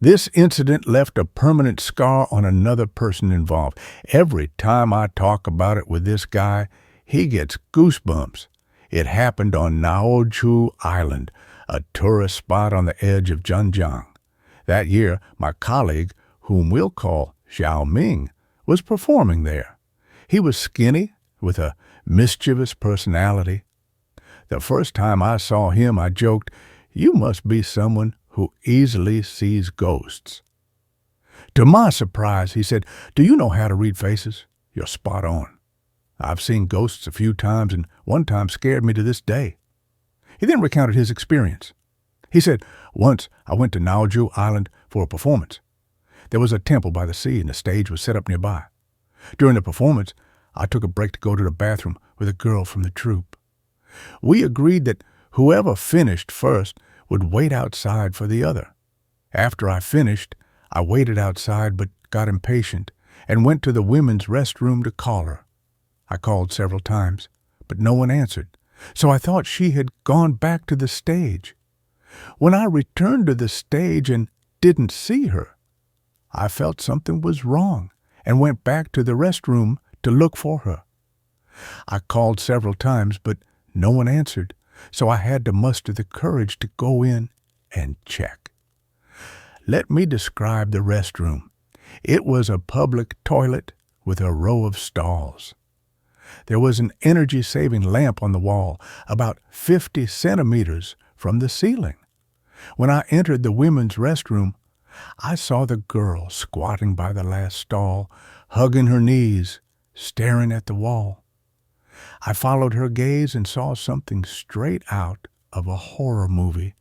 This incident left a permanent scar on another person involved. Every time I talk about it with this guy, he gets goosebumps. It happened on Naozhou Island, a tourist spot on the edge of Zhenjiang. That year, my colleague, whom we'll call Xiao Ming, was performing there. He was skinny, with a mischievous personality. The first time I saw him, I joked, "You must be someone who easily sees ghosts." To my surprise, he said, "Do you know how to read faces? You're spot on. I've seen ghosts a few times, and one time scared me to this day." He then recounted his experience. He said, "Once I went to Naozhou Island for a performance. There was a temple by the sea, and the stage was set up nearby. During the performance, I took a break to go to the bathroom with a girl from the troupe. We agreed that whoever finished first would wait outside for the other. After I finished, I waited outside but got impatient and went to the women's restroom to call her. I called several times, but no one answered, so I thought she had gone back to the stage. When I returned to the stage and didn't see her, I felt something was wrong and went back to the restroom to look for her. I called several times, but no one answered, so I had to muster the courage to go in and check. Let me describe the restroom. It was a public toilet with a row of stalls. There was an energy-saving lamp on the wall, about 50 centimeters from the ceiling. When I entered the women's restroom, I saw the girl squatting by the last stall, hugging her knees, staring at the wall. I followed her gaze and saw something straight out of a horror movie.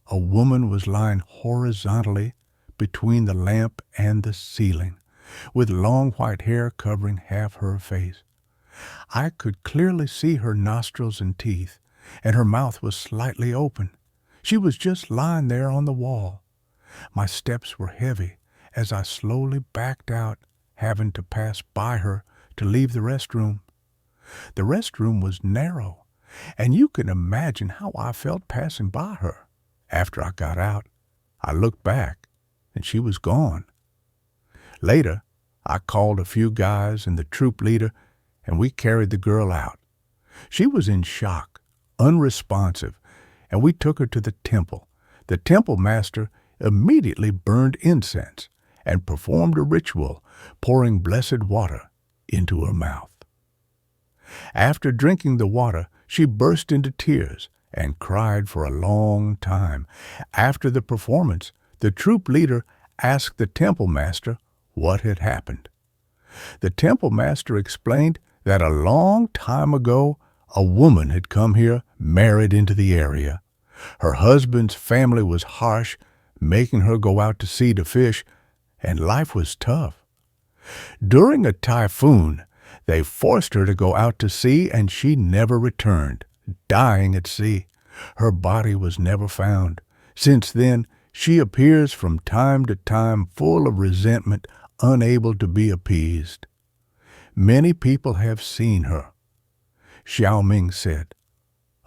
A woman was lying horizontally between the lamp and the ceiling, with long white hair covering half her face. I could clearly see her nostrils and teeth, and her mouth was slightly open. She was just lying there on the wall. My steps were heavy as I slowly backed out, having to pass by her to leave the restroom. The restroom was narrow, and you can imagine how I felt passing by her. After I got out, I looked back, and she was gone. Later, I called a few guys and the troop leader, and we carried the girl out. She was in shock, unresponsive, and we took her to the temple. The temple master immediately burned incense and performed a ritual, pouring blessed water into her mouth. After drinking the water, she burst into tears and cried for a long time. After the performance, the troop leader asked the temple master what had happened. The temple master explained that a long time ago, a woman had come here, married into the area. Her husband's family was harsh, making her go out to sea to fish, and life was tough. During a typhoon, they forced her to go out to sea, and she never returned, dying at sea. Her body was never found. Since then, she appears from time to time full of resentment, unable to be appeased. Many people have seen her. Xiao Ming said,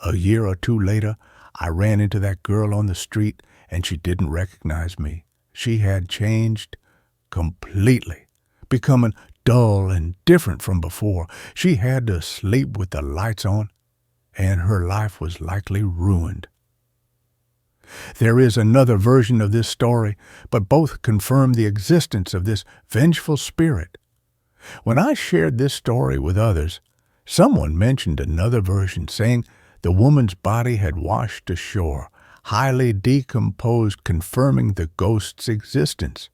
"A year or two later, I ran into that girl on the street, and she didn't recognize me. She had changed completely, becoming dull and different from before. She had to sleep with the lights on, and her life was likely ruined." There is another version of this story, but both confirm the existence of this vengeful spirit. When I shared this story with others, someone mentioned another version, saying the woman's body had washed ashore, highly decomposed, confirming the ghost's existence.